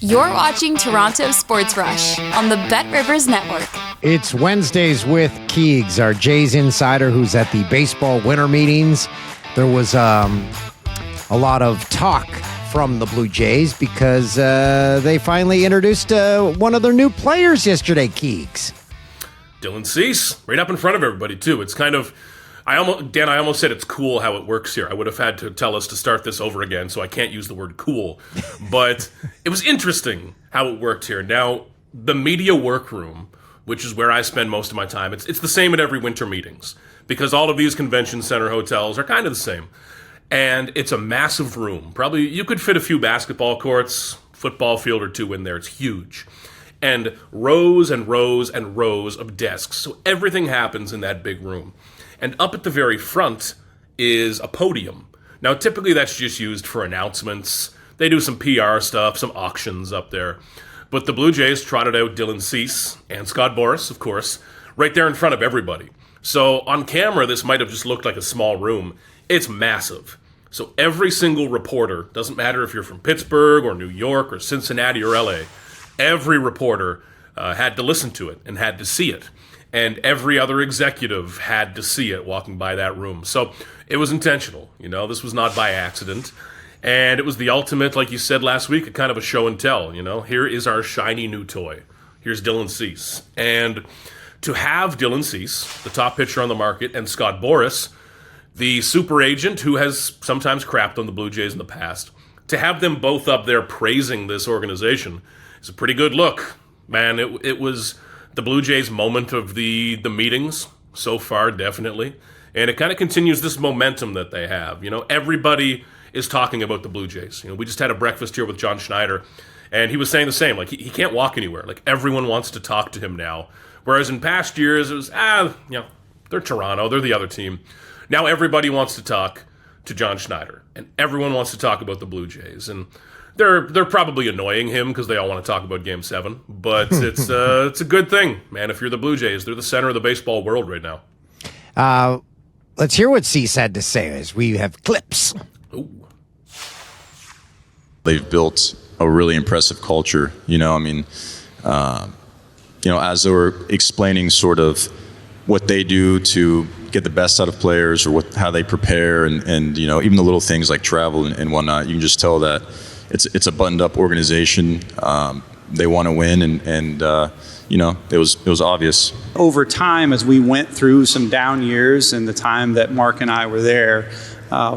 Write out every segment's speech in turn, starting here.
You're watching Toronto Sports Rush on the Bet Rivers Network. It's Wednesdays with Keegs, our Jays insider who's at the baseball winter meetings. There was a lot of talk from the Blue Jays because they finally introduced one of their new players yesterday, Keegs. Dylan Cease, right up in front of everybody, too. It's kind of, I almost said it's cool how it works here. I would have had to tell us to start this over again, so I can't use the word cool. But it was interesting how it worked here. Now, the media workroom, which is where I spend most of my time, it's the same at every winter meetings, because all of these convention center hotels are kind of the same. And it's a massive room. Probably you could fit a few basketball courts, football field or two in there. It's huge. And rows and rows and rows of desks. So everything happens in that big room. And up at the very front is a podium. Now, typically that's just used for announcements. They do some PR stuff, some auctions up there. But the Blue Jays trotted out Dylan Cease and Scott Boras, of course, right there in front of everybody. So on camera, this might have just looked like a small room. It's massive. So every single reporter, doesn't matter if you're from Pittsburgh or New York or Cincinnati or LA, every reporter had to listen to it and had to see it. And every other executive had to see it walking by that room. So it was intentional. This was not by accident. And it was the ultimate, like you said last week, a kind of a show and tell. Here is our shiny new toy. Here's Dylan Cease. And to have Dylan Cease, the top pitcher on the market, and Scott Boras, the super agent who has sometimes crapped on the Blue Jays in the past, to have them both up there praising this organization is a pretty good look. Man, it was the Blue Jays' moment of the meetings so far, definitely. And it kind of continues this momentum that they have. Everybody is talking about the Blue Jays. We just had a breakfast here with John Schneider, and he was saying the same. Like, he can't walk anywhere. Like, everyone wants to talk to him now. Whereas in past years, it was, they're Toronto, they're the other team. Now everybody wants to talk to John Schneider, and everyone wants to talk about the Blue Jays. And they're probably annoying him because they all want to talk about Game 7. But it's a good thing, man. If you're the Blue Jays, they're the center of the baseball world right now. Let's hear what Cease had to say as we have clips. Ooh. They've built a really impressive culture. As they were explaining sort of what they do to get the best out of players, or how they prepare, and even the little things like travel and whatnot, you can just tell that it's a buttoned up organization. They want to win, and it was obvious. Over time, as we went through some down years, and the time that Mark and I were there,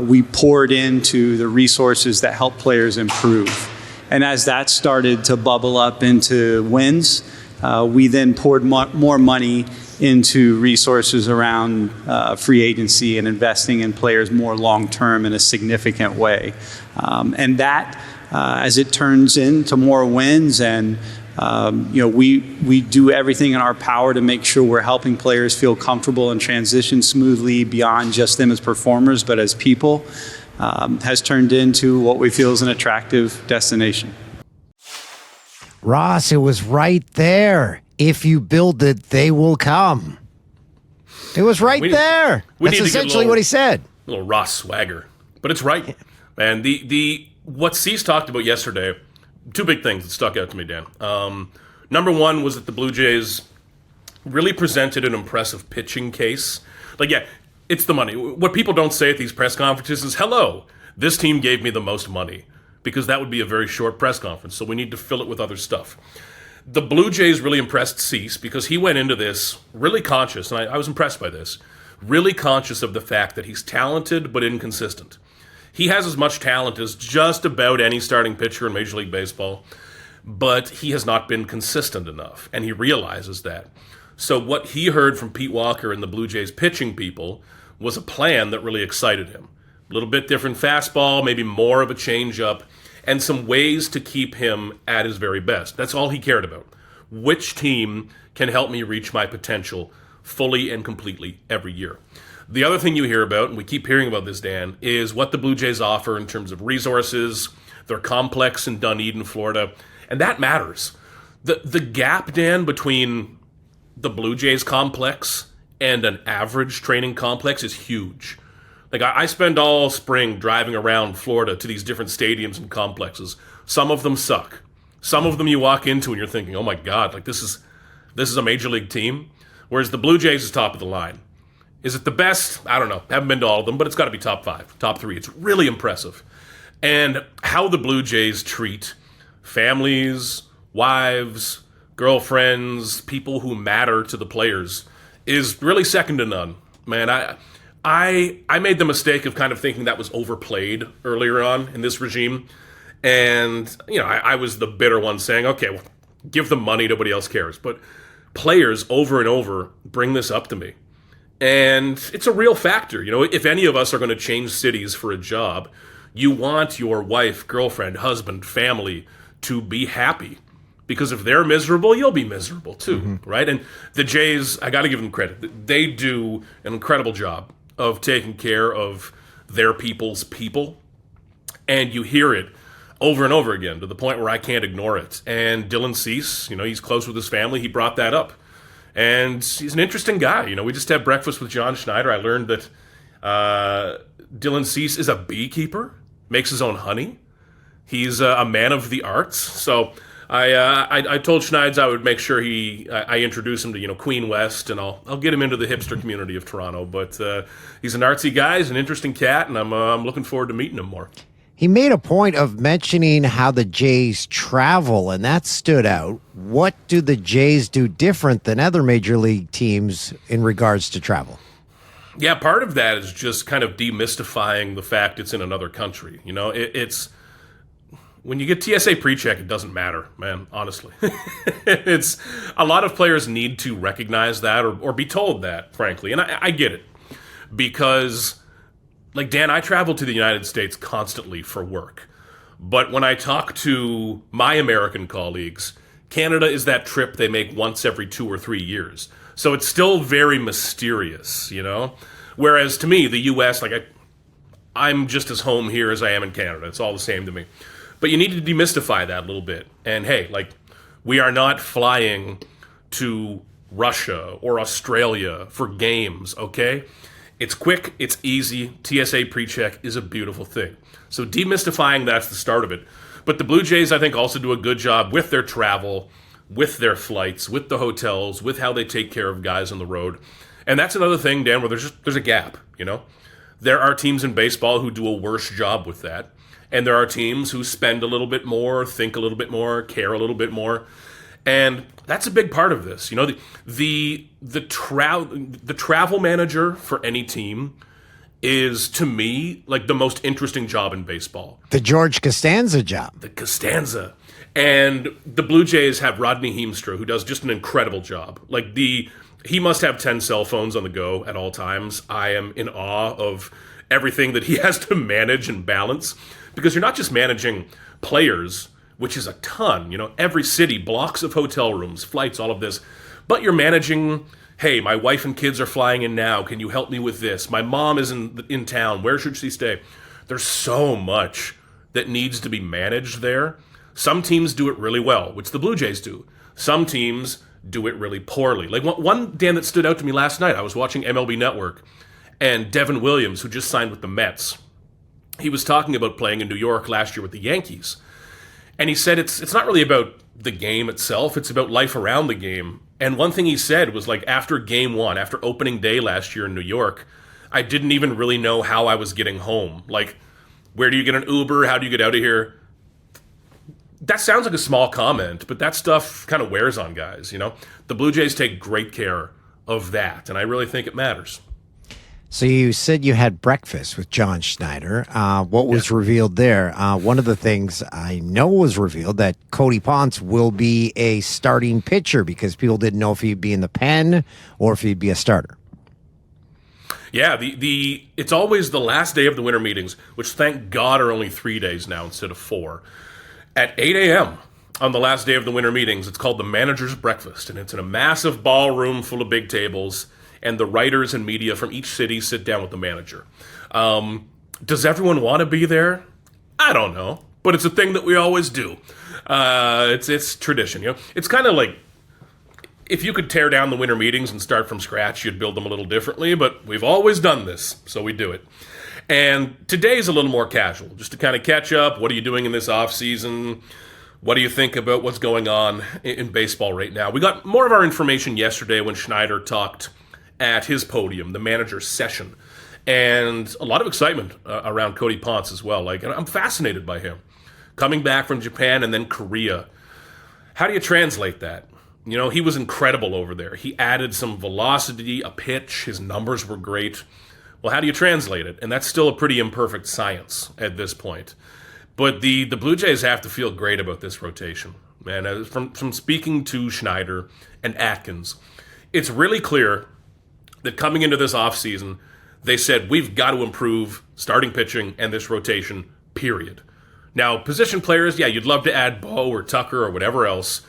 we poured into the resources that help players improve. And as that started to bubble up into wins, we then poured more money into resources around free agency and investing in players more long-term in a significant way. And that, as it turns into more wins, and we do everything in our power to make sure we're helping players feel comfortable and transition smoothly beyond just them as performers, but as people, has turned into what we feel is an attractive destination. Ross, it was right there. If you build it, they will come. It was right there. That's essentially what he said. A little Ross swagger. But it's right. And the what Cease talked about yesterday, two big things that stuck out to me, Dan. Number one was that the Blue Jays really presented an impressive pitching case. It's the money. What people don't say at these press conferences is, hello, this team gave me the most money. Because that would be a very short press conference, so we need to fill it with other stuff. The Blue Jays really impressed Cease because he went into this really conscious, and I was impressed by this, really conscious of the fact that he's talented but inconsistent. He has as much talent as just about any starting pitcher in Major League Baseball, but he has not been consistent enough, and he realizes that. So what he heard from Pete Walker and the Blue Jays pitching people was a plan that really excited him. A little bit different fastball, maybe more of a changeup, and some ways to keep him at his very best. That's all he cared about. Which team can help me reach my potential fully and completely every year? The other thing you hear about, and we keep hearing about this, Dan, is what the Blue Jays offer in terms of resources, their complex in Dunedin, Florida, and that matters. The gap, Dan, between the Blue Jays complex and an average training complex is huge. I spend all spring driving around Florida to these different stadiums and complexes. Some of them suck. Some of them you walk into and you're thinking, oh my God, like this is a major league team. Whereas the Blue Jays is top of the line. Is it the best? I don't know. Haven't been to all of them, but it's got to be top 5, top 3. It's really impressive. And how the Blue Jays treat families, wives, girlfriends, people who matter to the players is really second to none. Man, I made the mistake of kind of thinking that was overplayed earlier on in this regime. And, I was the bitter one saying, okay, well, give them money, nobody else cares. But players over and over bring this up to me. And it's a real factor. If any of us are going to change cities for a job, you want your wife, girlfriend, husband, family to be happy. Because if they're miserable, you'll be miserable too, right? And the Jays, I got to give them credit. They do an incredible job of taking care of their people's people. And you hear it over and over again to the point where I can't ignore it. And Dylan Cease, he's close with his family. He brought that up. And he's an interesting guy. We just had breakfast with John Schneider. I learned that Dylan Cease is a beekeeper, makes his own honey. He's a man of the arts. So I told Schneids I would make sure I introduce him to Queen West, and I'll get him into the hipster community of Toronto. But he's an artsy guy. He's an interesting cat, and I'm looking forward to meeting him more. He made a point of mentioning how the Jays travel, and that stood out. What do the Jays do different than other major league teams in regards to travel? Yeah, part of that is just kind of demystifying the fact it's in another country. It's when you get TSA pre-check, it doesn't matter, man, honestly. It's a lot of players need to recognize that or be told that, frankly. And I get it because, like Dan, I travel to the United States constantly for work. But when I talk to my American colleagues, Canada is that trip they make once every 2 or 3 years. So it's still very mysterious, Whereas to me, the U.S., I'm just as home here as I am in Canada. It's all the same to me. But you need to demystify that a little bit. And hey, we are not flying to Russia or Australia for games, okay? It's quick, it's easy. TSA pre-check is a beautiful thing. So demystifying, that's the start of it. But the Blue Jays, I think, also do a good job with their travel, with their flights, with the hotels, with how they take care of guys on the road. And that's another thing, Dan, where there's a gap, There are teams in baseball who do a worse job with that. And there are teams who spend a little bit more, think a little bit more, care a little bit more. And that's a big part of this. The travel manager for any team is, to me, the most interesting job in baseball. The George Costanza job. The Costanza. And the Blue Jays have Rodney Heemstra, who does just an incredible job. He must have 10 cell phones on the go at all times. I am in awe of everything that he has to manage and balance. Because you're not just managing players, which is a ton, every city, blocks of hotel rooms, flights, all of this. But you're managing, hey, my wife and kids are flying in now. Can you help me with this? My mom is in town. Where should she stay? There's so much that needs to be managed there. Some teams do it really well, which the Blue Jays do. Some teams do it really poorly. One, Dan, that stood out to me last night, I was watching MLB Network, and Devin Williams, who just signed with the Mets, he was talking about playing in New York last year with the Yankees. And he said it's not really about the game itself, it's about life around the game. And one thing he said was after game 1, after opening day last year in New York, I didn't even really know how I was getting home. Where do you get an Uber? How do you get out of here? That sounds like a small comment, but that stuff kind of wears on guys, The Blue Jays take great care of that, and I really think it matters. So you said you had breakfast with John Schneider. What was revealed there? One of the things I know was revealed that Cody Ponce will be a starting pitcher because people didn't know if he'd be in the pen or if he'd be a starter. Yeah, it's always the last day of the winter meetings, which thank God are only 3 days now instead of 4. At 8 a.m. on the last day of the winter meetings, it's called the manager's breakfast, and it's in a massive ballroom full of big tables. And the writers and media from each city sit down with the manager. Does everyone want to be there? I don't know, but it's a thing that we always do. It's tradition, It's kind of like if you could tear down the winter meetings and start from scratch, you'd build them a little differently. But we've always done this, so we do it. And today's a little more casual, just to kind of catch up. What are you doing in this off season? What do you think about what's going on in baseball right now? We got more of our information yesterday when Schneider talked at his podium, the manager's session, and a lot of excitement around Cody Ponce as well. Like, I'm fascinated by him. Coming back from Japan and then Korea. How do you translate that? You know, he was incredible over there. He added some velocity, a pitch. His numbers were great. Well, how do you translate it? And that's still a pretty imperfect science at this point. But the Blue Jays have to feel great about this rotation. Man, from speaking to Schneider and Atkins, it's really clear that coming into this offseason, they said, we've got to improve starting pitching and this rotation, period. Now, position players, yeah, you'd love to add Bo or Tucker or whatever else,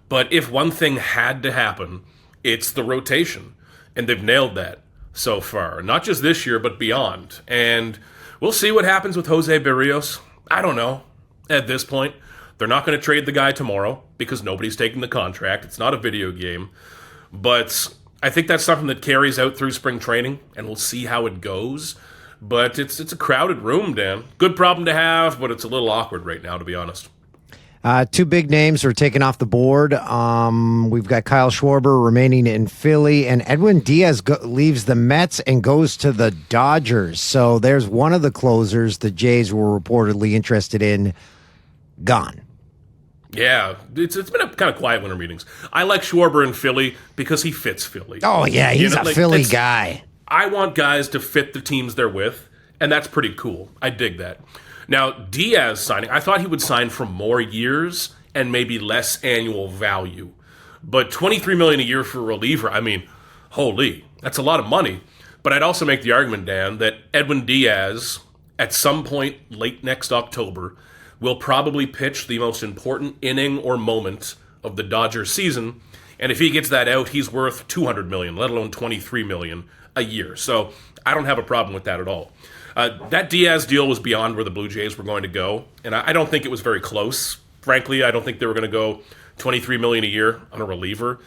but if one thing had to happen, it's the rotation. And they've nailed that so far. Not just this year, but beyond. And we'll see what happens with Jose Berrios. I don't know at this point. They're not going to trade the guy tomorrow because nobody's taking the contract. It's not a video game. But I think that's something that carries out through spring training, and we'll see how it goes. But it's a crowded room, Dan. Good problem to have, but it's a little awkward right now, to be honest. Two big names are taken off the board. We've got Kyle Schwarber remaining in Philly, and Edwin Diaz leaves the Mets and goes to the Dodgers. So there's one of the closers the Jays were reportedly interested in gone. Yeah, it's been a kind of quiet winter meetings. I like Schwarber in Philly because he fits Philly. Oh, yeah, he's a Philly guy. I want guys to fit the teams they're with, and that's pretty cool. I dig that. Now, Diaz signing, I thought he would sign for more years and maybe less annual value. But $23 million a year for a reliever, I mean, holy, that's a lot of money. But I'd also make the argument, Dan, that Edwin Diaz, at some point late next October, will probably pitch the most important inning or moment of the Dodgers season. And if he gets that out, he's worth $200 million, let alone $23 million a year. So I don't have a problem with that at all. That Diaz deal was beyond where the Blue Jays were going to go, and I don't think it was very close. Frankly, I don't think they were going to go $23 million a year on a reliever.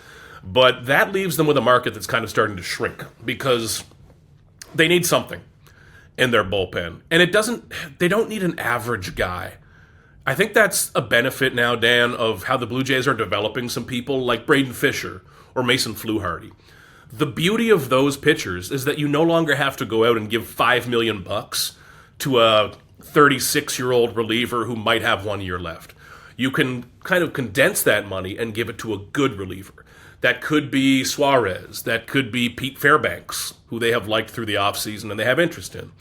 But that leaves them with a market that's kind of starting to shrink because they need something in their bullpen. And they don't need an average guy. I think that's a benefit now, Dan, of how the Blue Jays are developing some people like Braden Fisher or Mason Fluharty. The beauty of those pitchers is that you no longer have to go out and give $5 million to a 36-year-old reliever who might have 1 year left. You can kind of condense that money and give it to a good reliever. That could be Suarez. That could be Pete Fairbanks, who they have liked through the offseason and they have interest in.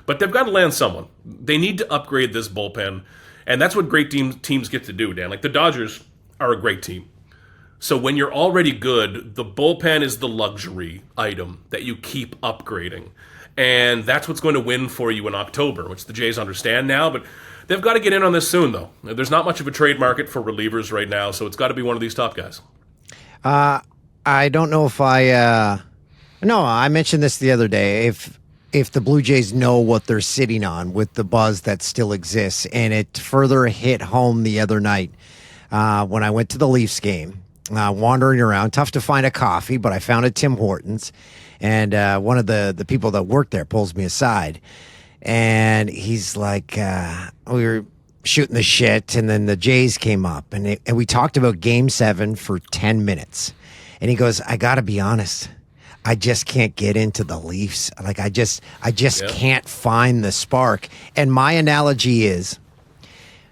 But they've got to land someone. They need to upgrade this bullpen, and that's what great teams get to do, Dan. Like the Dodgers are a great team. So when you're already good, the bullpen is the luxury item that you keep upgrading. And that's what's going to win for you in October, which the Jays understand now. But they've got to get in on this soon, though. There's not much of a trade market for relievers right now, so it's got to be one of these top guys. I don't know if I mentioned this the other day. If the Blue Jays know what they're sitting on with the buzz that still exists, and it further hit home the other night when I went to the Leafs game. Wandering around, tough to find a coffee, but I found a Tim Hortons, and one of the people that worked there pulls me aside, and he's like, we were shooting the shit, and then the Jays came up, and we talked about Game 7 for 10 minutes, and he goes, I gotta be honest, I just can't get into the Leafs. Like I just can't find the spark. And my analogy is,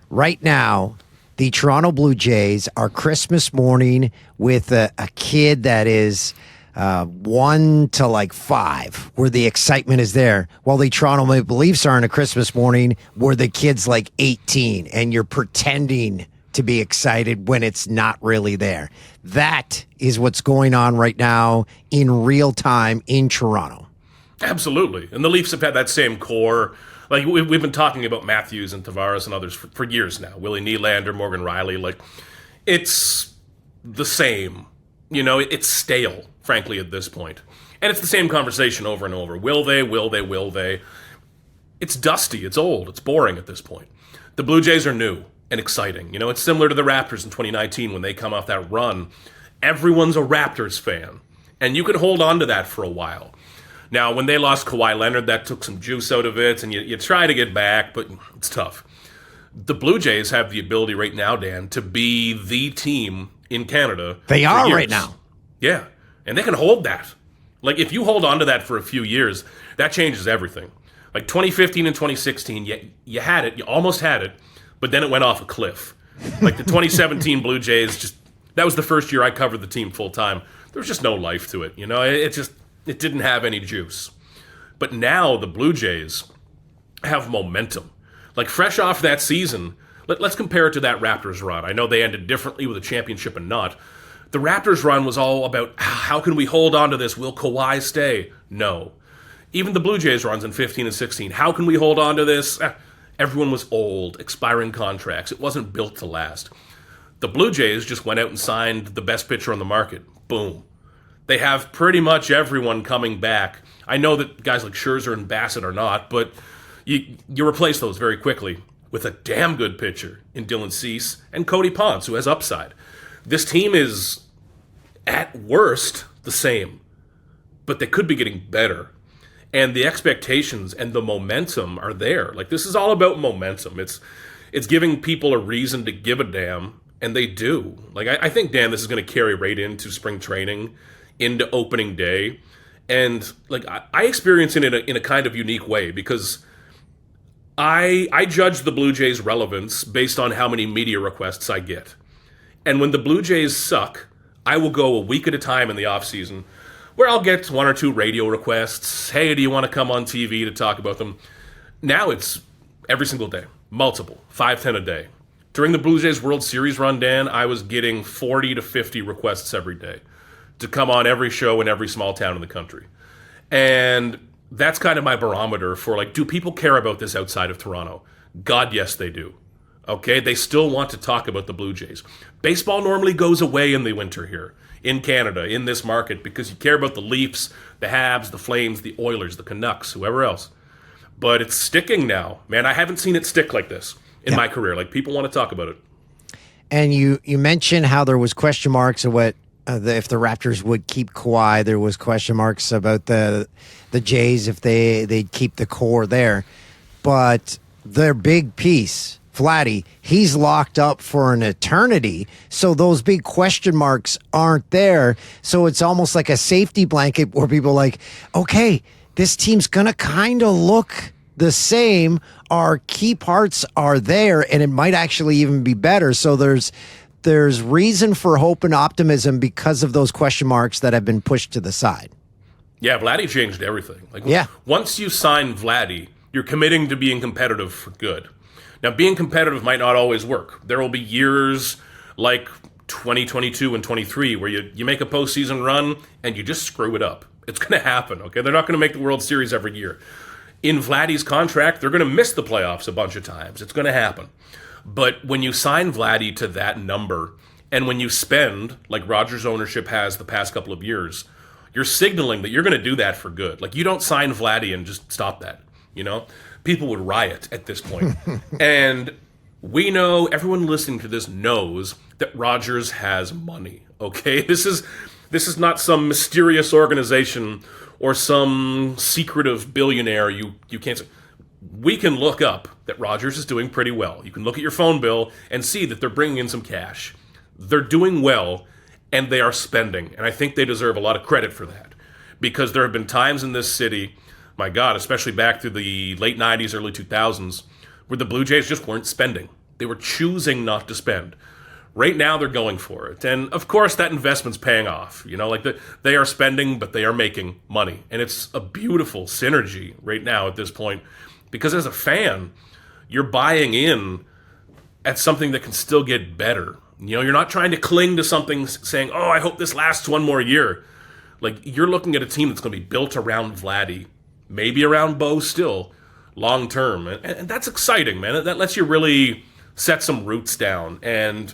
right now, the Toronto Blue Jays are Christmas morning with a kid that is 1 to 5, where the excitement is there, while the Toronto Maple Leafs are on a Christmas morning where the kid's 18 and you're pretending to be excited when it's not really there. That is what's going on right now in real time in Toronto. Absolutely. And the Leafs have had that same core. Like, we've been talking about Matthews and Tavares and others for years now. Willie Nylander, Morgan Riley. It's the same. You know, it's stale, frankly, at this point. And it's the same conversation over and over. Will they? Will they? Will they? It's dusty. It's old. It's boring at this point. The Blue Jays are new and exciting. You know, it's similar to the Raptors in 2019 when they come off that run. Everyone's a Raptors fan. And you can hold on to that for a while. Now, when they lost Kawhi Leonard, that took some juice out of it, and you try to get back, but it's tough. The Blue Jays have the ability right now, Dan, to be the team in Canada. They for are years. right now. Yeah, and they can hold that. Like, if you hold on to that for a few years, that changes everything. Like 2015 and 2016, you had it, you almost had it, but then it went off a cliff. Like the 2017 Blue Jays, that was the first year I covered the team full time. There was just no life to it, it didn't have any juice. But now the Blue Jays have momentum. Like, fresh off that season, let's compare it to that Raptors run. I know they ended differently with a championship and not. The Raptors run was all about, how can we hold on to this? Will Kawhi stay? No. Even the Blue Jays runs in 15 and 16. How can we hold on to this? Everyone was old, expiring contracts. It wasn't built to last. The Blue Jays just went out and signed the best pitcher on the market. Boom. They have pretty much everyone coming back. I know that guys like Scherzer and Bassett are not, but you replace those very quickly with a damn good pitcher in Dylan Cease and Cody Ponce, who has upside. This team is, at worst, the same, but they could be getting better. And the expectations and the momentum are there. Like, this is all about momentum. It's giving people a reason to give a damn, and they do. Like, I think, Dan, this is going to carry right into spring training, into opening day. And, like, I experience it in a kind of unique way, because I judge the Blue Jays' relevance based on how many media requests I get. And when the Blue Jays suck, I will go a week at a time in the offseason where I'll get 1 or 2 radio requests. Hey, do you want to come on TV to talk about them? Now it's every single day, multiple, 5-10 a day. During the Blue Jays World Series run, Dan, I was getting 40 to 50 requests every day to come on every show in every small town in the country. And that's kind of my barometer for, like, do people care about this outside of Toronto? God, yes, they do. Okay, they still want to talk about the Blue Jays. Baseball normally goes away in the winter here, in Canada, in this market, because you care about the Leafs, the Habs, the Flames, the Oilers, the Canucks, whoever else. But it's sticking now. Man, I haven't seen it stick like this in my career. Like, people want to talk about it. And you mentioned how there was question marks of what if the Raptors would keep Kawhi. There was question marks about the Jays if they'd keep the core there. But their big piece, Vladdy, he's locked up for an eternity, so those big question marks aren't there. So it's almost like a safety blanket where people are like, okay, this team's going to kind of look the same. Our key parts are there, and it might actually even be better. So there's reason for hope and optimism because of those question marks that have been pushed to the side. Yeah, Vladdy changed everything. Like, yeah. Once you sign Vladdy, you're committing to being competitive for good. Now, being competitive might not always work. There will be years like 2022 and 23 where you make a postseason run and you just screw it up. It's going to happen, okay? They're not going to make the World Series every year. In Vladdy's contract, they're going to miss the playoffs a bunch of times. It's going to happen. But when you sign Vladdy to that number, and when you spend, like Rogers' ownership has the past couple of years, you're signaling that you're going to do that for good. Like, you don't sign Vladdy and just stop that, People would riot at this point. And we know, everyone listening to this knows that Rogers has money, okay? This is not some mysterious organization or some secretive billionaire you can't say. We can look up that Rogers is doing pretty well. You can look at your phone bill and see that they're bringing in some cash. They're doing well, and they are spending. And I think they deserve a lot of credit for that. Because there have been times in this city, my God, especially back through the late 90s, early 2000s, where the Blue Jays just weren't spending. They were choosing not to spend. Right now, they're going for it. And, of course, that investment's paying off. They are spending, but they are making money. And it's a beautiful synergy right now at this point. Because as a fan, you're buying in at something that can still get better. You're not trying to cling to something saying, oh, I hope this lasts one more year. Like, you're looking at a team that's going to be built around Vladdy, maybe around Bo still, long term. And that's exciting, man. That lets you really set some roots down. And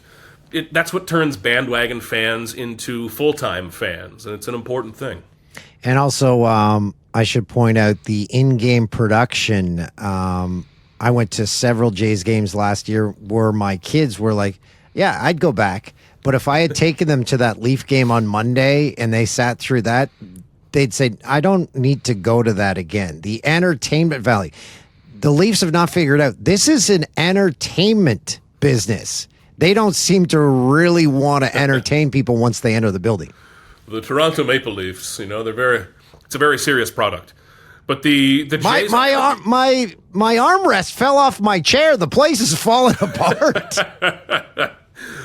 that's what turns bandwagon fans into full-time fans. And it's an important thing. And also, I should point out the in-game production. I went to several Jays games last year where my kids were like, yeah, I'd go back. But if I had taken them to that Leaf game on Monday and they sat through that, they'd say, I don't need to go to that again. The entertainment value. the Leafs have not figured out. This is an entertainment business. They don't seem to really want to entertain people once they enter the building. The Toronto Maple Leafs, it's a very serious product. But the Jays, my armrest fell off my chair. The place is falling apart.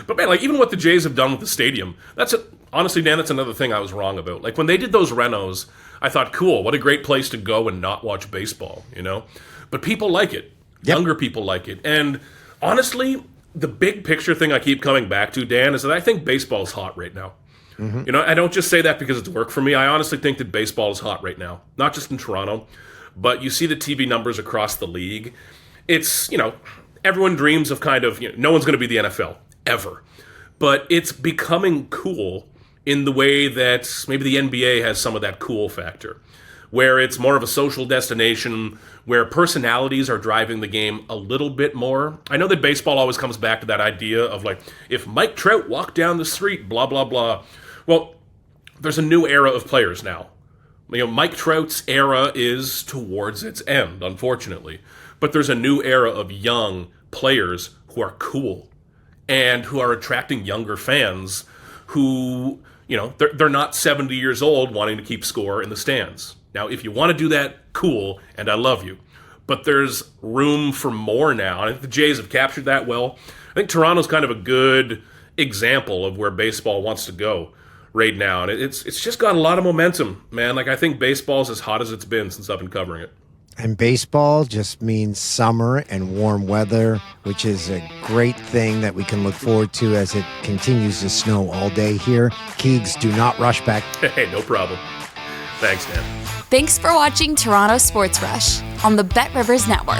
But man, like even what the Jays have done with the stadium, honestly, Dan, that's another thing I was wrong about. Like when they did those renos, I thought, cool, what a great place to go and not watch baseball, But people like it. Yep. Younger people like it. And honestly, the big picture thing I keep coming back to, Dan, is that I think baseball's hot right now. Mm-hmm. I don't just say that because it's work for me. I honestly think that baseball is hot right now. Not just in Toronto, but you see the TV numbers across the league. It's, everyone dreams of no one's going to be the NFL, ever. But it's becoming cool in the way that maybe the NBA has some of that cool factor, where it's more of a social destination, where personalities are driving the game a little bit more. I know that baseball always comes back to that idea of like, if Mike Trout walked down the street, blah, blah, blah. Well, there's a new era of players now. Mike Trout's era is towards its end, unfortunately. But there's a new era of young players who are cool and who are attracting younger fans who, they're not 70 years old wanting to keep score in the stands. Now, if you want to do that, cool, and I love you. But there's room for more now. And I think the Jays have captured that well. I think Toronto's kind of a good example of where baseball wants to go right now. And it's just got a lot of momentum, man. Like, I think baseball's as hot as it's been since I've been covering it. And baseball just means summer and warm weather, which is a great thing that we can look forward to as it continues to snow all day here. Keegs, do not rush back. Hey, no problem. Thanks, Dan. Thanks for watching Toronto Sports Rush on the Bet Rivers Network.